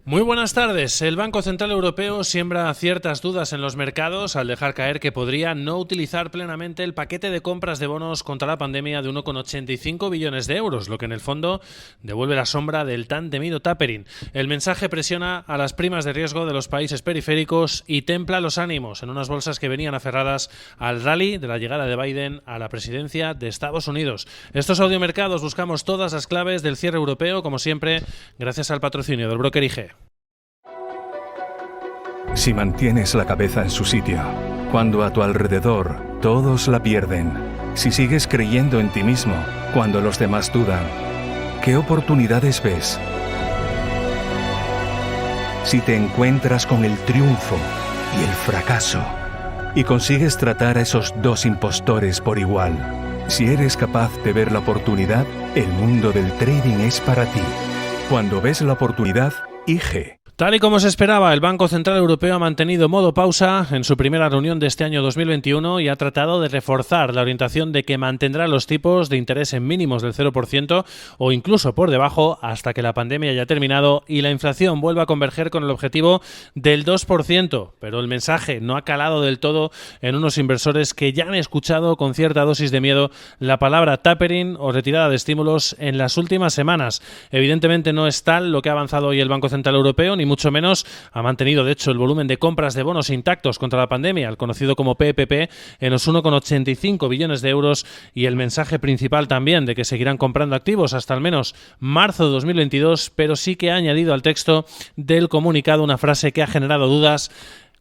Muy buenas tardes. El Banco Central Europeo siembra ciertas dudas en los mercados al dejar caer que podría no utilizar plenamente el paquete de compras de bonos contra la pandemia de 1,85 billones de euros, lo que en el fondo devuelve la sombra del tan temido tapering. El mensaje presiona a las primas de riesgo de los países periféricos y templa los ánimos en unas bolsas que venían aferradas al rally de la llegada de Biden a la presidencia de Estados Unidos. Estos audiomercados buscamos todas las claves del cierre europeo, como siempre, gracias al patrocinio del broker IG. Si mantienes la cabeza en su sitio, cuando a tu alrededor todos la pierden, si sigues creyendo en ti mismo cuando los demás dudan, ¿qué oportunidades ves? Si te encuentras con el triunfo y el fracaso, y consigues tratar a esos dos impostores por igual, si eres capaz de ver la oportunidad, el mundo del trading es para ti. Cuando ves la oportunidad, IG. Tal y como se esperaba, el Banco Central Europeo ha mantenido modo pausa en su primera reunión de este año 2021 y ha tratado de reforzar la orientación de que mantendrá los tipos de interés en mínimos del 0% o incluso por debajo hasta que la pandemia haya terminado y la inflación vuelva a converger con el objetivo del 2%. Pero el mensaje no ha calado del todo en unos inversores que ya han escuchado con cierta dosis de miedo la palabra tapering o retirada de estímulos en las últimas semanas. Evidentemente no es tal lo que ha avanzado hoy el Banco Central Europeo, ni mucho menos. Ha mantenido, de hecho, el volumen de compras de bonos intactos contra la pandemia, el conocido como PPP, en los 1,85 billones de euros y el mensaje principal también de que seguirán comprando activos hasta al menos marzo de 2022, pero sí que ha añadido al texto del comunicado una frase que ha generado dudas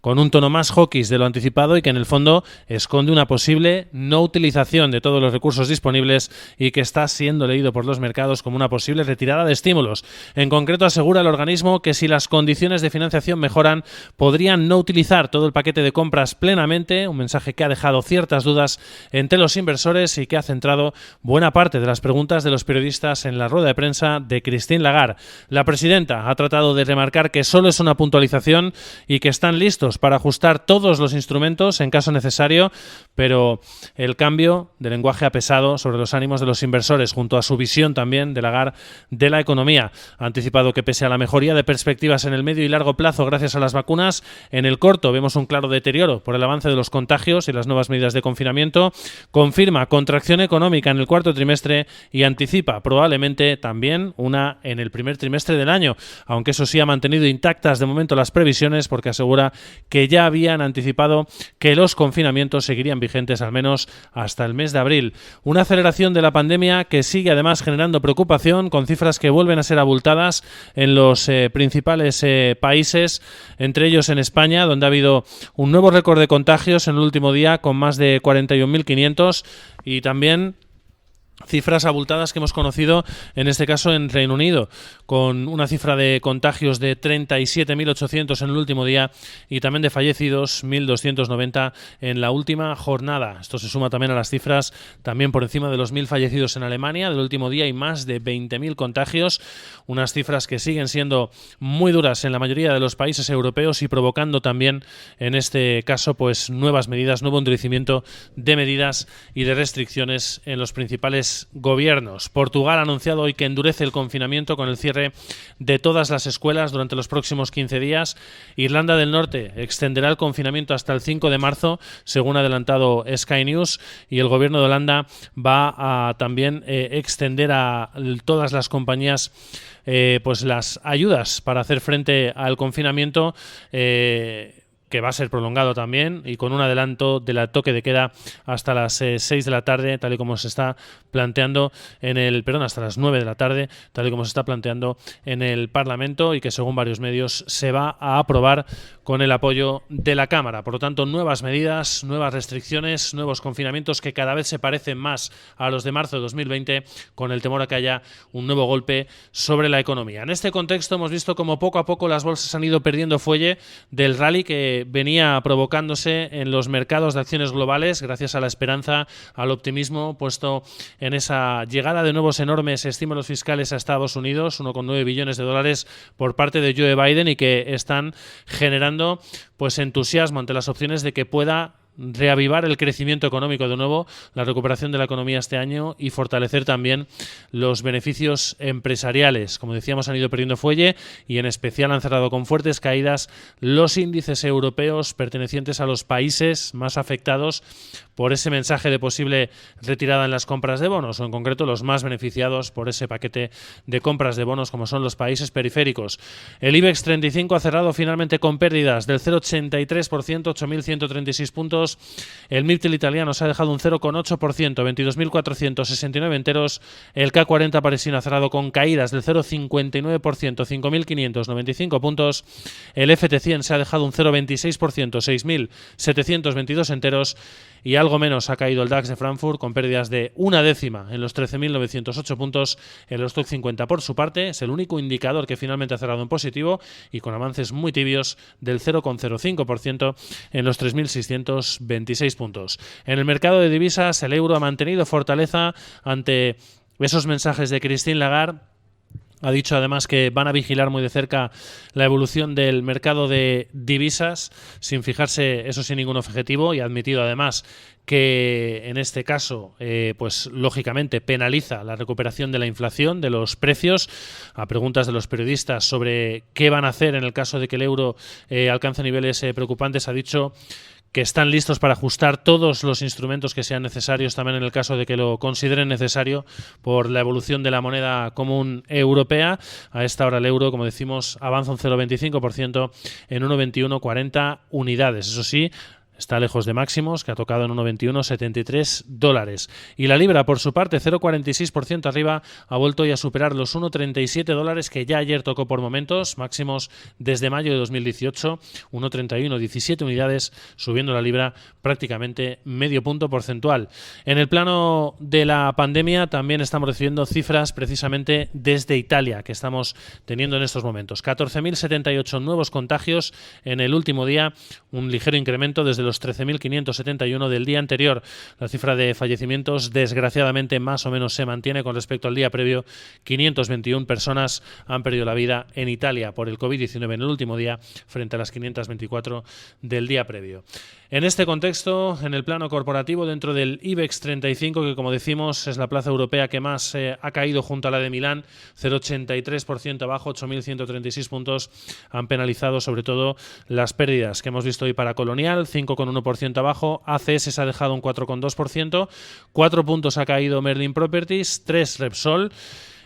con un tono más hawkish de lo anticipado y que en el fondo esconde una posible no utilización de todos los recursos disponibles y que está siendo leído por los mercados como una posible retirada de estímulos. En concreto, asegura el organismo que si las condiciones de financiación mejoran, podrían no utilizar todo el paquete de compras plenamente, un mensaje que ha dejado ciertas dudas entre los inversores y que ha centrado buena parte de las preguntas de los periodistas en la rueda de prensa de Christine Lagarde. La presidenta ha tratado de remarcar que solo es una puntualización y que están listos para ajustar todos los instrumentos en caso necesario, pero el cambio de lenguaje ha pesado sobre los ánimos de los inversores, junto a su visión también de Lagarde de la economía. Ha anticipado que pese a la mejoría de perspectivas en el medio y largo plazo gracias a las vacunas, en el corto vemos un claro deterioro por el avance de los contagios y las nuevas medidas de confinamiento. Confirma contracción económica en el cuarto trimestre y anticipa probablemente también una en el primer trimestre del año, aunque eso sí ha mantenido intactas de momento las previsiones porque asegura que ya habían anticipado que los confinamientos seguirían vigentes al menos hasta el mes de abril. Una aceleración de la pandemia que sigue además generando preocupación, con cifras que vuelven a ser abultadas en los principales países, entre ellos en España, donde ha habido un nuevo récord de contagios en el último día con más de 41.500 y también cifras abultadas que hemos conocido en este caso en Reino Unido, con una cifra de contagios de 37.800 en el último día y también de fallecidos 1.290 en la última jornada. Esto se suma también a las cifras también por encima de los 1.000 fallecidos en Alemania del último día y más de 20.000 contagios, unas cifras que siguen siendo muy duras en la mayoría de los países europeos y provocando también en este caso pues nuevas medidas, nuevo endurecimiento de medidas y de restricciones en los principales gobiernos. Portugal ha anunciado hoy que endurece el confinamiento con el cierre de todas las escuelas durante los próximos 15 días. Irlanda del Norte extenderá el confinamiento hasta el 5 de marzo, según ha adelantado Sky News, y el gobierno de Holanda va a también extender a todas las compañías pues las ayudas para hacer frente al confinamiento, que va a ser prolongado también y con un adelanto de la toque de queda hasta las 6 de la tarde, tal y como se está planteando hasta las 9 de la tarde, tal y como se está planteando en el Parlamento y que según varios medios se va a aprobar con el apoyo de la Cámara. Por lo tanto, nuevas medidas, nuevas restricciones, nuevos confinamientos que cada vez se parecen más a los de marzo de 2020, con el temor a que haya un nuevo golpe sobre la economía. En este contexto hemos visto como poco a poco las bolsas han ido perdiendo fuelle del rally que venía provocándose en los mercados de acciones globales gracias a la esperanza, al optimismo puesto en esa llegada de nuevos enormes estímulos fiscales a Estados Unidos, 1,9 billones de dólares por parte de Joe Biden y que están generando pues entusiasmo ante las opciones de que pueda reavivar el crecimiento económico de nuevo, la recuperación de la economía este año y fortalecer también los beneficios empresariales. Como decíamos, han ido perdiendo fuelle y en especial han cerrado con fuertes caídas los índices europeos pertenecientes a los países más afectados por ese mensaje de posible retirada en las compras de bonos, o en concreto los más beneficiados por ese paquete de compras de bonos, como son los países periféricos. El IBEX 35 ha cerrado finalmente con pérdidas del 0,83%, 8.136 puntos. El MIPTEL italiano se ha dejado un 0,8%, 22.469 enteros. El K40 parisino ha cerrado con caídas del 0,59%, 5.595 puntos. El FT100 se ha dejado un 0,26%, 6.722 enteros. Y algo menos ha caído el DAX de Frankfurt, con pérdidas de una décima en los 13.908 puntos. El Eurostoxx 50, por su parte, es el único indicador que finalmente ha cerrado en positivo y con avances muy tibios del 0,05% en los 3.626 puntos. En el mercado de divisas, el euro ha mantenido fortaleza ante esos mensajes de Christine Lagarde. Ha dicho además que van a vigilar muy de cerca la evolución del mercado de divisas, sin fijarse, eso sin ningún objetivo, y ha admitido además que en este caso, pues lógicamente penaliza la recuperación de la inflación, de los precios. A preguntas de los periodistas sobre qué van a hacer en el caso de que el euro alcance niveles preocupantes, ha dicho que están listos para ajustar todos los instrumentos que sean necesarios, también en el caso de que lo consideren necesario por la evolución de la moneda común europea. A esta hora el euro, como decimos, avanza un 0,25% en 1,2140 unidades. Eso sí, está lejos de máximos, que ha tocado en 1,2173 dólares. Y la libra, por su parte, 0,46% arriba, ha vuelto hoy a superar los 1,37 dólares que ya ayer tocó por momentos, máximos desde mayo de 2018, 1,3117 unidades, subiendo la libra prácticamente medio punto porcentual. En el plano de la pandemia también estamos recibiendo cifras precisamente desde Italia, que estamos teniendo en estos momentos. 14.078 nuevos contagios en el último día, un ligero incremento desde los 13.571 del día anterior. La cifra de fallecimientos, desgraciadamente, más o menos se mantiene con respecto al día previo. 521 personas han perdido la vida en Italia por el COVID-19 en el último día, frente a las 524 del día previo. En este contexto, en el plano corporativo, dentro del IBEX 35, que como decimos es la plaza europea que más ha caído junto a la de Milán, 0,83% abajo, 8.136 puntos, han penalizado sobre todo las pérdidas que hemos visto hoy para Colonial, 5,1% abajo, ACS se ha dejado un 4,2%, 4 puntos ha caído Merlin Properties, 3 Repsol,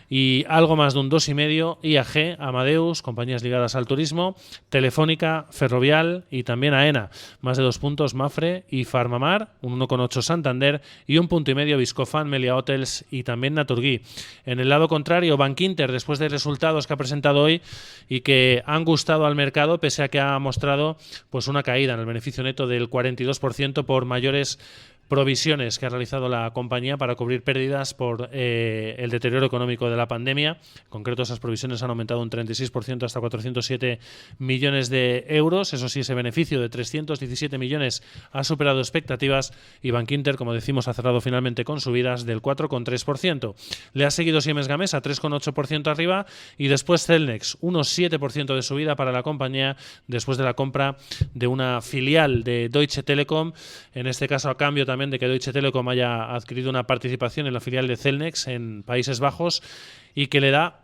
y algo más de un 2,5%, IAG, Amadeus, compañías ligadas al turismo, Telefónica, Ferrovial y también AENA. Más de 2 puntos Mafre y Farmamar, un 1,8% Santander y 1,5 punto Viscofan, Melia Hotels y también Naturgy. En el lado contrario, Bankinter, después de resultados que ha presentado hoy y que han gustado al mercado, pese a que ha mostrado pues una caída en el beneficio neto del 42% por mayores provisiones que ha realizado la compañía para cubrir pérdidas por el deterioro económico de la pandemia. En concreto, esas provisiones han aumentado un 36% hasta 407 millones de euros. Eso sí, ese beneficio de 317 millones ha superado expectativas y Bankinter, como decimos, ha cerrado finalmente con subidas del 4,3%. Le ha seguido Siemens Gamesa, 3,8% arriba, y después Cellnex, unos 7% de subida para la compañía después de la compra de una filial de Deutsche Telekom, en este caso a cambio también de que Deutsche Telekom haya adquirido una participación en la filial de Cellnex en Países Bajos y que le da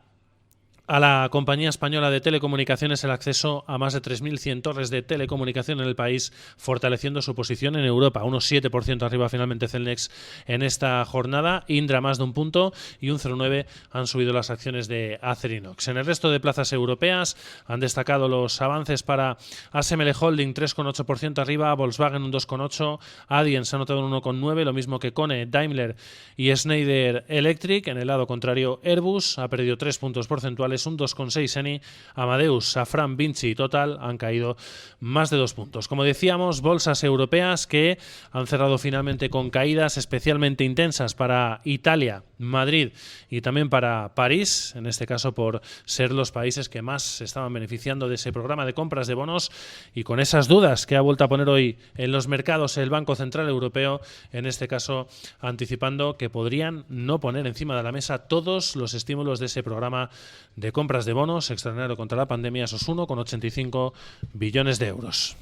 a la compañía española de telecomunicaciones el acceso a más de 3.100 torres de telecomunicación en el país, fortaleciendo su posición en Europa. Unos 7% arriba finalmente Cellnex en esta jornada. Indra más de un punto y un 0,9% han subido las acciones de Acerinox. En el resto de plazas europeas han destacado los avances para ASML Holding, 3,8% arriba, Volkswagen un 2,8%, Adyen se ha notado un 1,9%, lo mismo que Kone, Daimler y Schneider Electric. En el lado contrario, Airbus ha perdido 3 puntos porcentuales, un 2,6%, Eni, Amadeus, Safran, Vinci y Total han caído más de 2 puntos. Como decíamos, bolsas europeas que han cerrado finalmente con caídas especialmente intensas para Italia, Madrid y también para París, en este caso por ser los países que más se estaban beneficiando de ese programa de compras de bonos, y con esas dudas que ha vuelto a poner hoy en los mercados el Banco Central Europeo, en este caso anticipando que podrían no poner encima de la mesa todos los estímulos de ese programa de compras de bonos extraordinario contra la pandemia, esos 1,85 billones de euros.